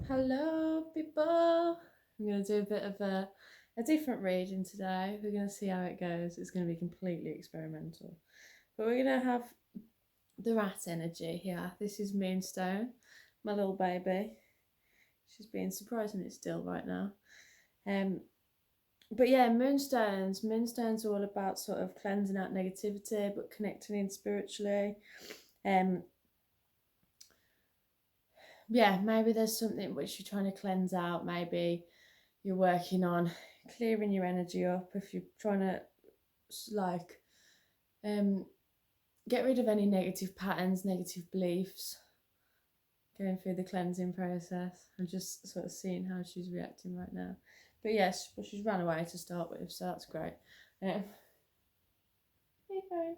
Hello, people. I'm going to do a bit of a different reading today. We're going to see how it goes. It's going to be completely experimental. But we're going to have the rat energy here. This is Moonstone, my little baby. She's being surprisingly still right now. But yeah, Moonstone's all about sort of cleansing out negativity, but connecting in spiritually. Yeah, maybe there's something which you're trying to cleanse out. Maybe you're working on clearing your energy up. If you're trying to like get rid of any negative patterns, negative beliefs, going through the cleansing process. I'm just sort of seeing how she's reacting right now. But yes, well, she's run away to start with, so that's great. Hey, go.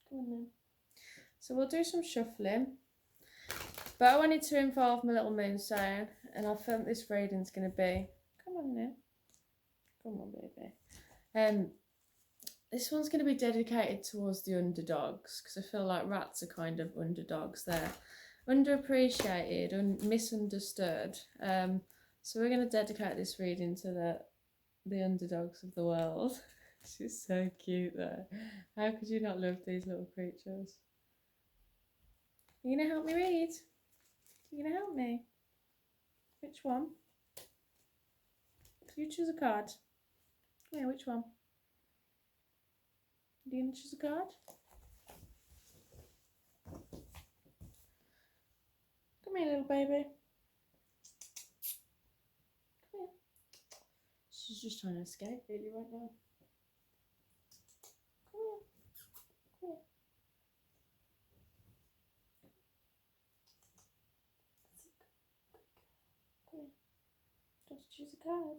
Come on then. So we'll do some shuffling. But I wanted to involve my little Moonstone, and I felt this reading's going to be. Come on then. Come on, baby. This one's going to be dedicated towards the underdogs, because I feel like rats are kind of underdogs. They're underappreciated and misunderstood. So we're going to dedicate this reading to the underdogs of the world. She's so cute though. How could you not love these little creatures? Are you going to help me read? Are you going to help me? Which one? You choose a card. Yeah, which one? Are you going to choose a card? Come here, little baby. Come here. She's just trying to escape really right now. Come here. Come here. Come here. Just choose a card.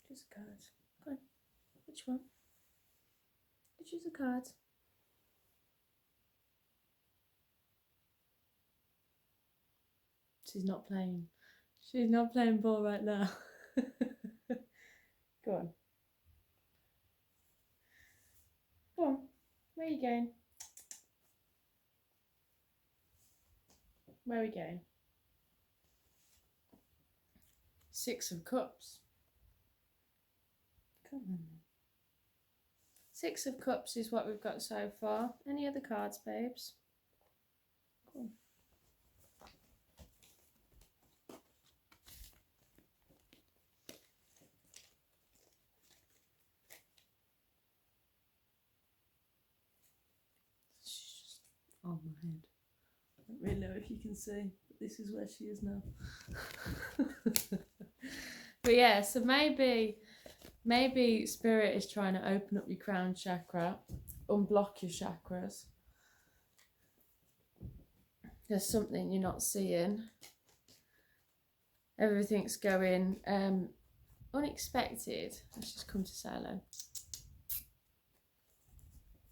Choose a card. Come on. Which one? You choose a card. She's not playing. She's not playing ball right now. Go on. Go on. Where are you going? Where are we going? Six of Cups. Come on. Six of Cups is what we've got so far. Any other cards, babes? Cool. She's just on my head. I don't really know if you can see, but this is where she is now. But yeah, so maybe Spirit is trying to open up your crown chakra, unblock your chakras. There's something you're not seeing. Everything's going unexpected. Let's just come to say hello.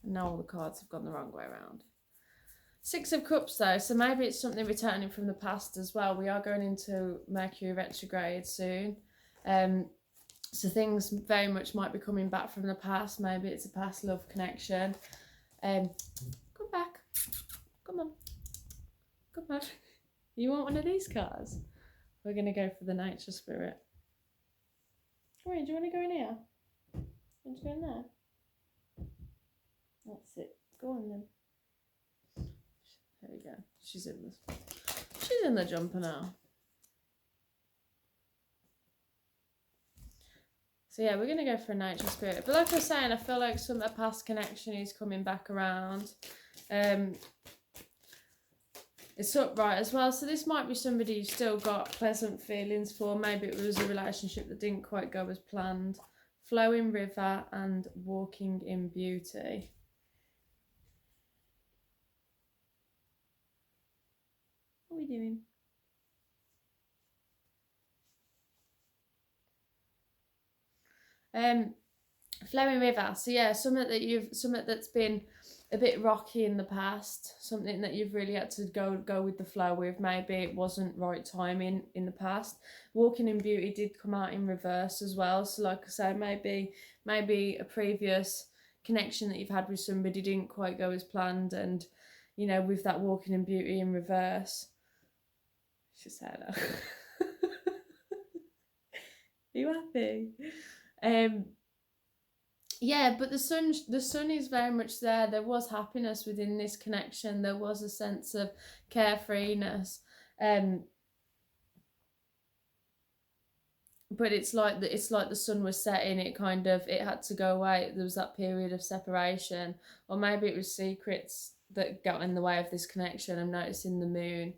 And now all the cards have gone the wrong way around. Six of Cups though, so maybe it's something returning from the past as well. We are going into Mercury retrograde soon. So things very much might be coming back from the past. Maybe it's a past love connection. Come back. Come on. Come on. You want one of these cards? We're going to go for the Nature Spirit. Come on, do you want to go in here? Want to go in there? That's it. Go on then. There we go. She's in the jumper now. So yeah, we're going to go for a Nature Spirit. But like I was saying, I feel like a past connection is coming back around. It's upright as well. So this might be somebody you've still got pleasant feelings for. Maybe it was a relationship that didn't quite go as planned. Flowing river and walking in beauty. What are we doing? Flowing river. So yeah, something that's been a bit rocky in the past, something that you've really had to go with the flow with. Maybe it wasn't right timing in the past. Walking in beauty did come out in reverse as well. So like I say, maybe a previous connection that you've had with somebody didn't quite go as planned, and you know, with that walking in beauty in reverse, She's saying that. Are you happy? Yeah, but the sun is very much there. There was happiness within this connection. There was a sense of carefreeness. But it's like the sun was setting. It had to go away. There was that period of separation, or maybe it was secrets that got in the way of this connection. I'm noticing the moon,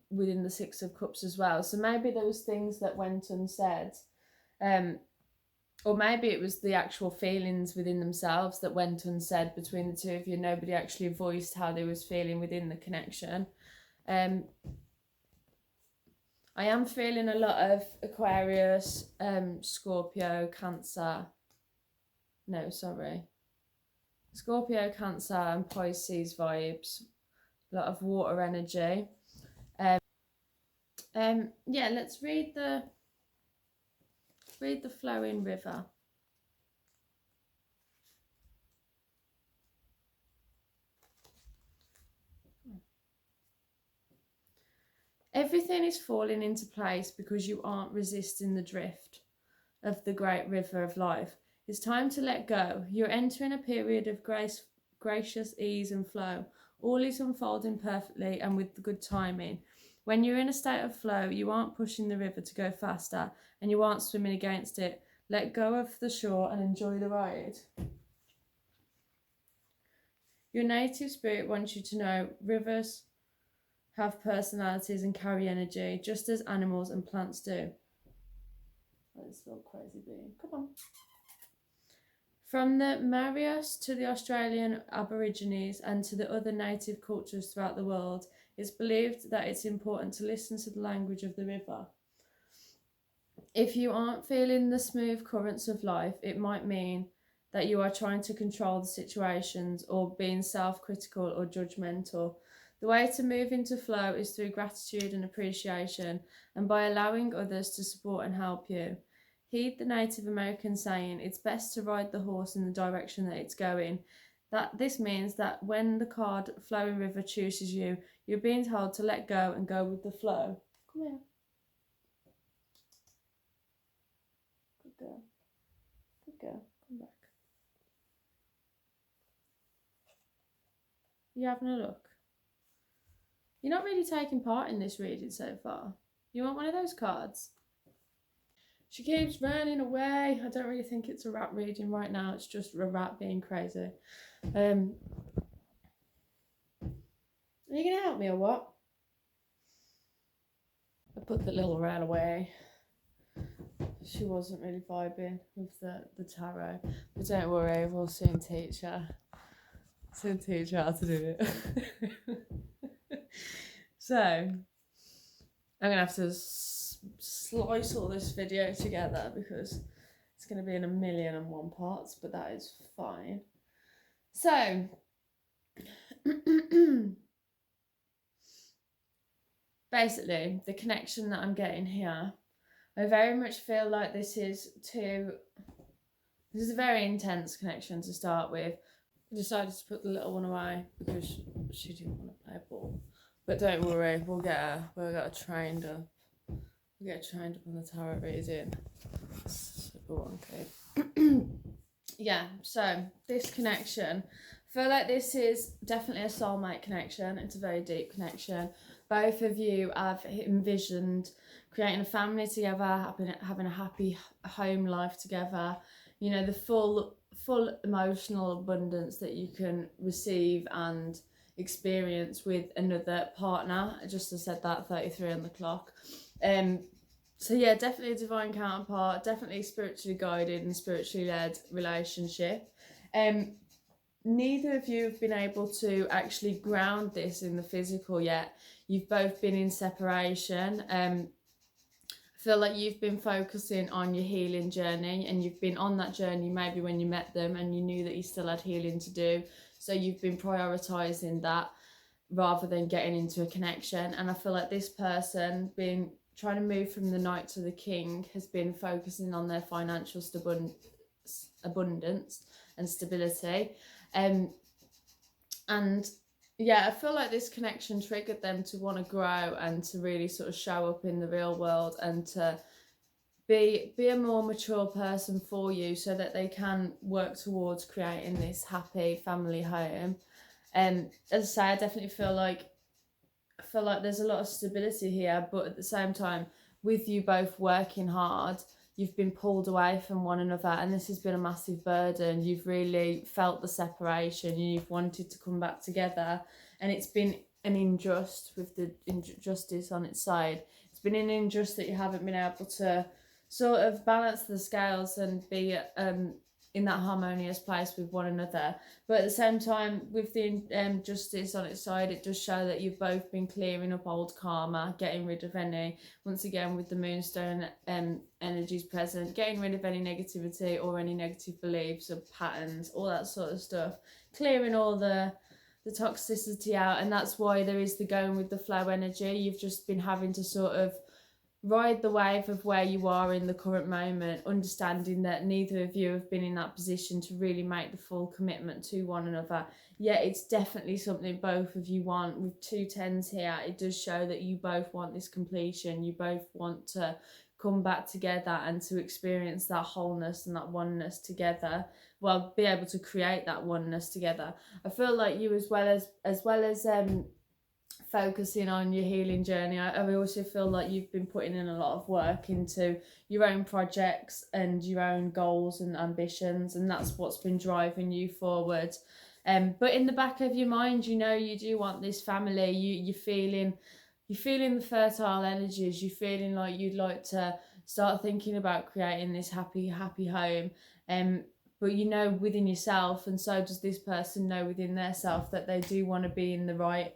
within the Six of Cups as well. So maybe there was things that went unsaid, or maybe it was the actual feelings within themselves that went unsaid between the two of you. Nobody actually voiced how they was feeling within the connection. I am feeling a lot of Aquarius, Scorpio, Cancer. No, sorry. Scorpio, Cancer and Pisces vibes. A lot of water energy. Yeah, let's read the flowing river. Everything is falling into place because you aren't resisting the drift of the great river of life. It's time to let go. You're entering a period of gracious ease and flow. All is unfolding perfectly and with good timing. When you're in a state of flow, you aren't pushing the river to go faster and you aren't swimming against it. Let go of the shore and enjoy the ride. Your native spirit wants you to know rivers have personalities and carry energy, just as animals and plants do. Oh, this little crazy being. Come on. From the Marios to the Australian Aborigines and to the other native cultures throughout the world, it's believed that it's important to listen to the language of the river. If you aren't feeling the smooth currents of life, it might mean that you are trying to control the situations or being self-critical or judgmental. The way to move into flow is through gratitude and appreciation and by allowing others to support and help you. Heed the Native American saying, it's best to ride the horse in the direction that it's going. This means that when the card Flowing River chooses you, you're being told to let go and go with the flow. Come here. Good girl. Good girl. Come back. You having a look? You're not really taking part in this reading so far. You want one of those cards? She keeps running away. I don't really think it's a rat reading right now. It's just a rat being crazy. Are you going to help me or what? I put the little rat away. She wasn't really vibing with the tarot. But don't worry, we'll soon teach her. Soon teach her how to do it. So, I'm going to have to slice all this video together because it's going to be in 1,000,001 parts, but that is fine. So, basically, the connection that I'm getting here, I very much feel like this is a very intense connection to start with. I decided to put the little one away because she didn't want to play ball. But don't worry, we'll get her trained up. We'll get her trained up on the tarot reading. Super wonky. Yeah, so this connection, I feel like this is definitely a soulmate connection. It's a very deep connection. Both of you have envisioned creating a family together, having a happy home life together. You know, the full emotional abundance that you can receive and experience with another partner. I just said that, 33 on the clock. So yeah, definitely a divine counterpart, definitely spiritually guided and spiritually led relationship. Neither of you have been able to actually ground this in the physical yet. You've both been in separation. I feel like you've been focusing on your healing journey, and you've been on that journey maybe when you met them and you knew that you still had healing to do. So you've been prioritizing that rather than getting into a connection. And I feel like this person trying to move from the Knight to the King has been focusing on their financial abundance and stability. And yeah, I feel like this connection triggered them to want to grow and to really sort of show up in the real world and to be a more mature person for you so that they can work towards creating this happy family home. And as I say, I feel like there's a lot of stability here, but at the same time, with you both working hard, you've been pulled away from one another, and this has been a massive burden. You've really felt the separation, and you've wanted to come back together, and it's been an injust with the injustice on its side. It's been an injust that you haven't been able to sort of balance the scales and be in that harmonious place with one another. But at the same time, with the justice on its side, it does show that you've both been clearing up old karma, getting rid of any, once again with the moonstone energies present, getting rid of any negativity or any negative beliefs or patterns, all that sort of stuff, clearing all the toxicity out. And that's why there is the going with the flow energy. You've just been having to sort of ride the wave of where you are in the current moment, understanding that neither of you have been in that position to really make the full commitment to one another. Yet it's definitely something both of you want. With 2 10s here, it does show that you both want this completion. You both want to come back together and to experience that wholeness and that oneness together. Well, be able to create that oneness together. I feel like you, as well as focusing on your healing journey, I also feel like you've been putting in a lot of work into your own projects and your own goals and ambitions, and that's what's been driving you forward. But in the back of your mind, you know you do want this family. You're feeling the fertile energies. You're feeling like you'd like to start thinking about creating this happy home. But you know within yourself, and so does this person know within their self, that they do want to be in the right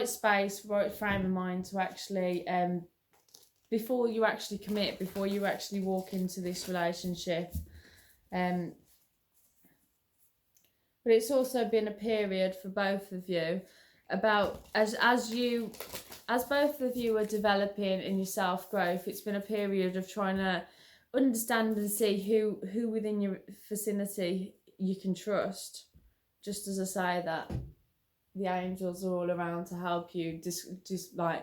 space, right frame of mind to actually before you actually commit, before you actually walk into this relationship. But it's also been a period for both of you about as both of you are developing in your self growth. It's been a period of trying to understand and see who within your vicinity you can trust. Just as I say that, the angels are all around to help you decide,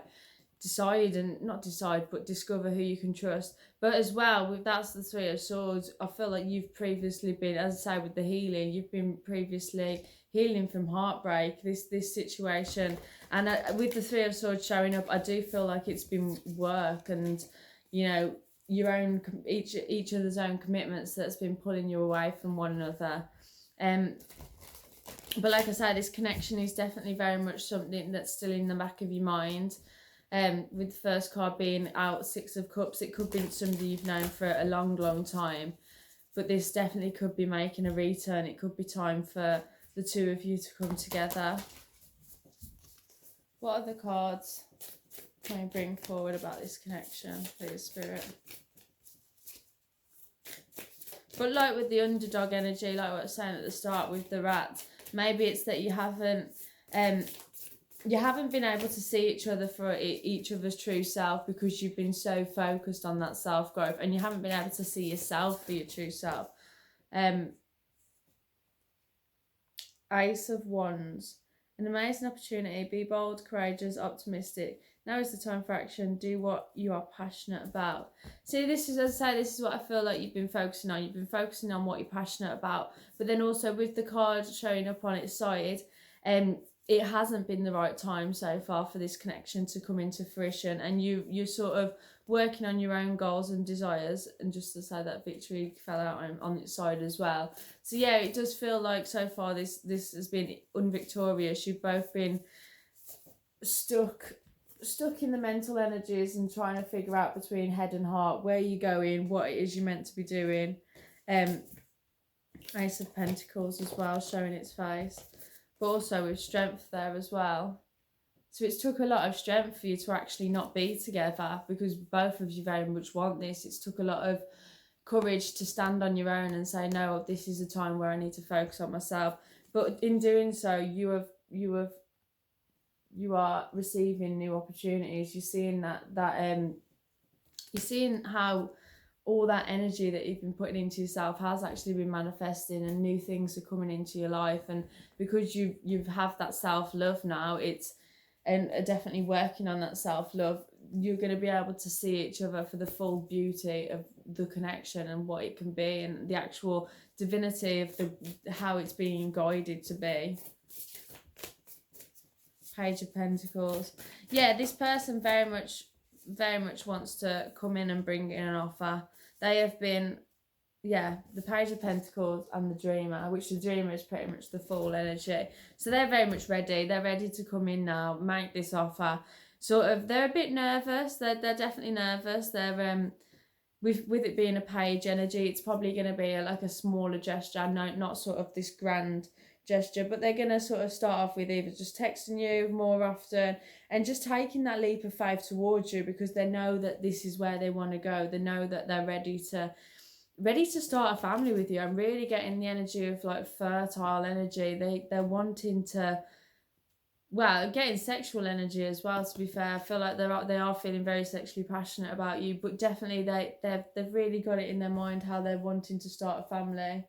and not decide, but discover who you can trust. But as well, with that's the Three of Swords, I feel like you've previously been, as I say, with the healing, you've been previously healing from heartbreak, this situation. And with the Three of Swords showing up, I do feel like it's been work and, you know, your own, each other's own commitments that's been pulling you away from one another. But like I said, this connection is definitely very much something that's still in the back of your mind. With the first card being out, Six of Cups, it could be somebody you've known for a long time, but this definitely could be making a return. It could be time for the two of you to come together. What other cards can I bring forward about this connection, please, Spirit? But like with the underdog energy, like what I was saying at the start with the rat, maybe it's that you haven't been able to see each other for each other's true self because you've been so focused on that self growth, and you haven't been able to see yourself for your true self. Ace of Wands. An amazing opportunity. Be bold, courageous, optimistic. Now is the time for action. Do what you are passionate about. See, this is, as I say, this is what I feel like you've been focusing on. You've been focusing on what you're passionate about. But then also with the card showing up on its side, it hasn't been the right time so far for this connection to come into fruition. And you're sort of working on your own goals and desires. And just to say that victory fell out on its side as well. So yeah, it does feel like so far this has been unvictorious. You've both been stuck in the mental energies and trying to figure out between head and heart where you're going, what it is you're meant to be doing. Ace of Pentacles as well, showing its face, but also with strength there as well. So it's took a lot of strength for you to actually not be together, because both of you very much want this. It's took a lot of courage to stand on your own and say, no, this is a time where I need to focus on myself. But in doing so, you are receiving new opportunities. You're seeing you're seeing how all that energy that you've been putting into yourself has actually been manifesting, and new things are coming into your life. And because you've have that self-love now, it's and are definitely working on that self-love, you're going to be able to see each other for the full beauty of the connection and what it can be, and the actual divinity of how it's being guided to be. Page of Pentacles. Yeah, this person very much wants to come in and bring in an offer. They have been, yeah, the Page of Pentacles and the Dreamer, which the Dreamer is pretty much the full energy. So they're very much ready. They're ready to come in now, make this offer. Sort of, they're a bit nervous. They're definitely nervous. They're with it being a page energy, it's probably going to be like a smaller gesture, not sort of this grand gesture, but they're going to sort of start off with either just texting you more often and just taking that leap of faith towards you, because they know that this is where they want to go. They know that they're ready to start a family with you. I'm really getting the energy of like fertile energy. They're wanting to, well, getting sexual energy as well, to be fair. I feel like they are feeling very sexually passionate about you, but definitely they've really got it in their mind how they're wanting to start a family.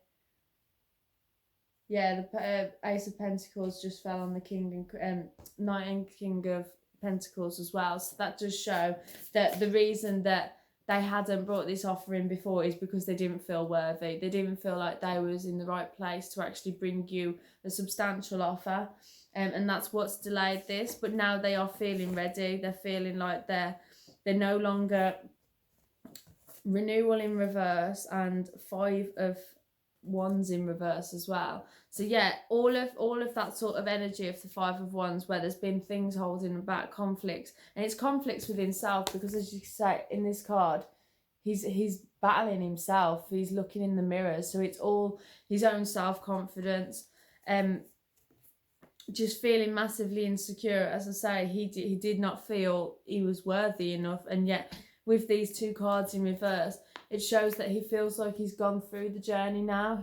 Yeah, the Ace of Pentacles just fell on the King and Knight and King of Pentacles as well. So that does show that the reason that they hadn't brought this offer in before is because they didn't feel worthy. They didn't feel like they was in the right place to actually bring you a substantial offer. And that's what's delayed this. But now they are feeling ready. They're feeling like they're no longer renewal in reverse and 5 of Wands in reverse as well. So yeah, all of that sort of energy of the 5 of Wands, where there's been things holding them back, conflicts, and it's conflicts within self, because as you say in this card, he's battling himself. He's looking in the mirror, so it's all his own self-confidence, just feeling massively insecure. As I say, he did not feel he was worthy enough, and yet with these 2 cards in reverse, it shows that he feels like he's gone through the journey now.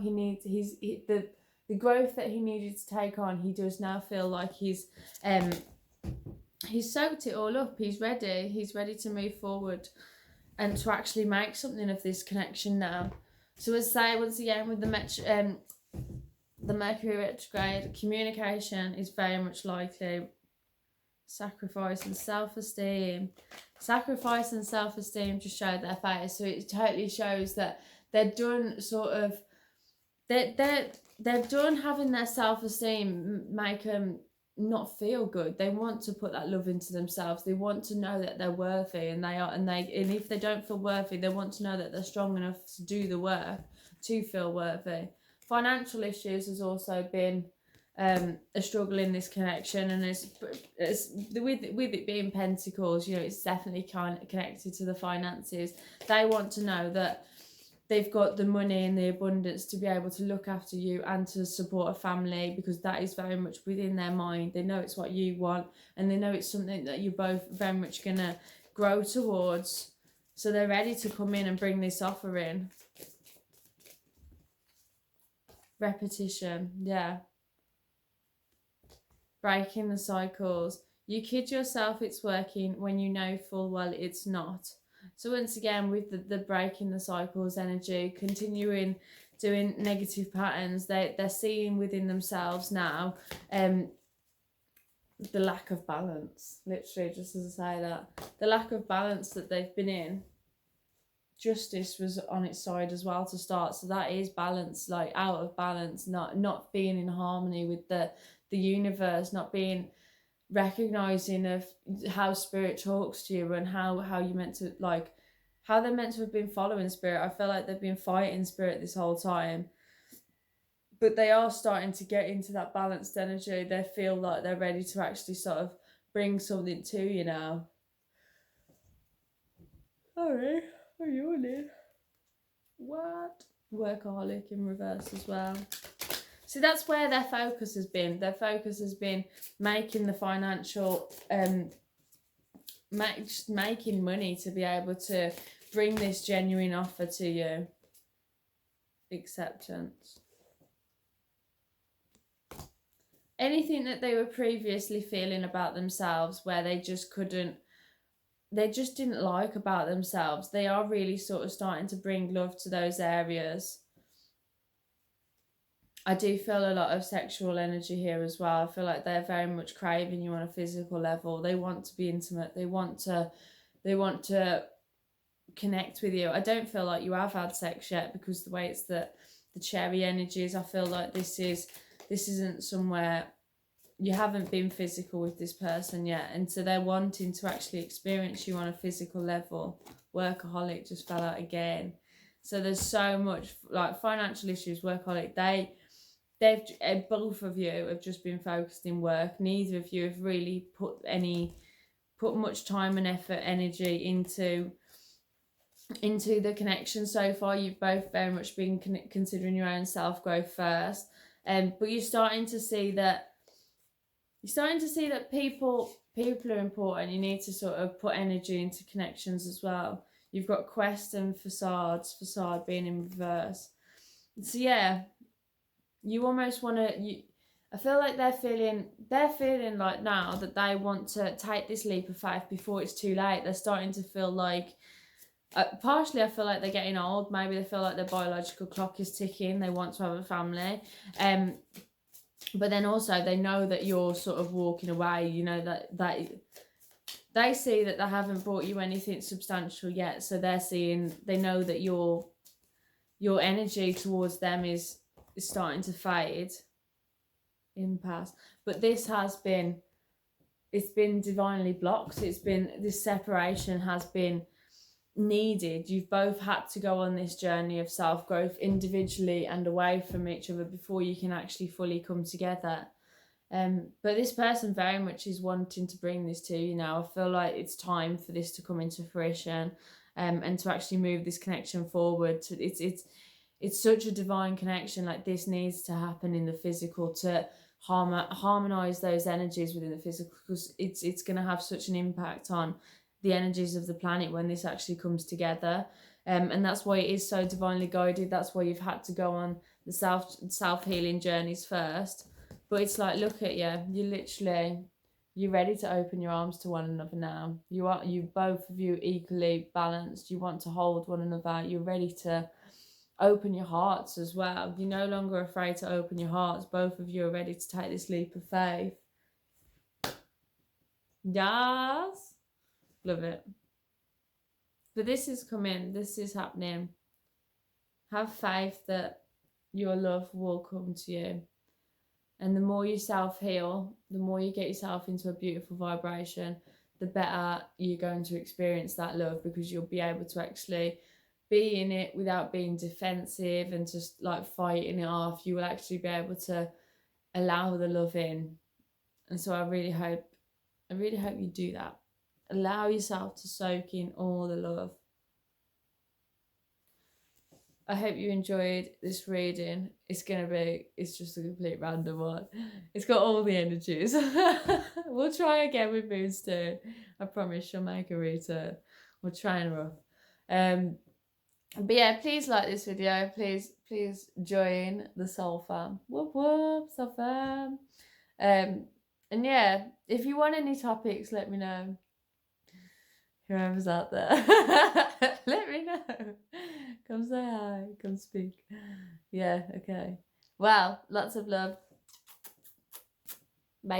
The growth that he needed to take on, he does now feel like he's soaked it all up. He's ready to move forward and to actually make something of this connection now. So as I say, once again, with the Mercury retrograde, communication is very much likely. Sacrifice and self-esteem. Sacrifice and self-esteem just show their face. So it totally shows that they're done sort of, they're done having their self-esteem make them not feel good. They want to put that love into themselves. They want to know that they're worthy, and and if they don't feel worthy, they want to know that they're strong enough to do the work to feel worthy. Financial issues has also been a struggle in this connection, and it's with it being Pentacles, you know, it's definitely kind of connected to the finances. They want to know that they've got the money and the abundance to be able to look after you and to support a family, because that is very much within their mind. They know it's what you want, and they know it's something that you're both very much gonna grow towards. So they're ready to come in and bring this offer in. Repetition, yeah. Breaking the cycles. You kid yourself it's working when you know full well it's not. So once again, with the breaking the cycles energy, continuing doing negative patterns, they're seeing within themselves now the lack of balance. Literally, just as I say that, the lack of balance that they've been in. Justice was on its side as well to start, so that is balance, like out of balance, not being in harmony with the universe, not being recognizing of how spirit talks to you and how you meant to, like, how they're meant to have been following spirit. I feel like they've been fighting spirit this whole time, but they are starting to get into that balanced energy. They feel like they're ready to actually sort of bring something to you now. Sorry, I'm yawning. What? Workaholic in reverse as well. So that's where their focus has been. Their focus has been making the financial, making money to be able to bring this genuine offer to you. Acceptance. Anything that they were previously feeling about themselves where they just couldn't they just didn't like about themselves. They are really sort of starting to bring love to those areas. I do feel a lot of sexual energy here as well. I feel like they're very much craving you on a physical level. They want to be intimate. They want to connect with you. I don't feel like you have had sex yet, because the way it's the cherry energies, I feel like this isn't somewhere you haven't been physical with this person yet, and so they're wanting to actually experience you on a physical level. Workaholic just fell out again. So there's so much like financial issues. Workaholic, they've both of you have just been focused in work. Neither of you have really put much time and effort, energy into the connection so far. You've both very much been considering your own self-growth first, but you're starting to see that people are important. You need to sort of put energy into connections as well. You've got Quest and facade being in reverse. So yeah, you almost want to, I feel like they're feeling like now that they want to take this leap of faith before it's too late. They're starting to feel like, partially I feel like they're getting old. Maybe they feel like their biological clock is ticking. They want to have a family. But then also they know that you're sort of walking away. You know that they see that they haven't brought you anything substantial yet. So they know that your energy towards them is starting to fade. Impasse. But this it's been divinely blocked. This separation has been needed. You've both had to go on this journey of self-growth individually and away from each other before you can actually fully come together. But this person very much is wanting to bring this to you now. I feel like it's time for this to come into fruition, and to actually move this connection forward. It's such a divine connection. Like, this needs to happen in the physical to harmonize those energies within the physical, because it's going to have such an impact on the energies of the planet when this actually comes together. And that's why it is so divinely guided. That's why you've had to go on the self-healing journeys first. But it's like, look at you're ready to open your arms to one another now. You both of you equally balanced. You want to hold one another. You're ready to open your hearts as well. You're no longer afraid to open your hearts. Both of you are ready to take this leap of faith. Yes. Love it. But this is coming. This is happening. Have faith that your love will come to you. And the more you self-heal, the more you get yourself into a beautiful vibration, the better you're going to experience that love, because you'll be able to actually be in it without being defensive and just like fighting it off. You will actually be able to allow the love in. And so I really hope you do that. Allow yourself to soak in all the love. I hope you enjoyed this reading. It's just a complete random one. It's got all the energies. We'll try again with Moonstone. I promise she'll make a return. We'll train her up. But yeah, please like this video. Please join the Soul Fam. Whoop whoop, Soul Fam. And yeah, if you want any topics, let me know. Whoever's out there, let me know. Come say hi. Come speak. Yeah, okay. Well, lots of love. Bye.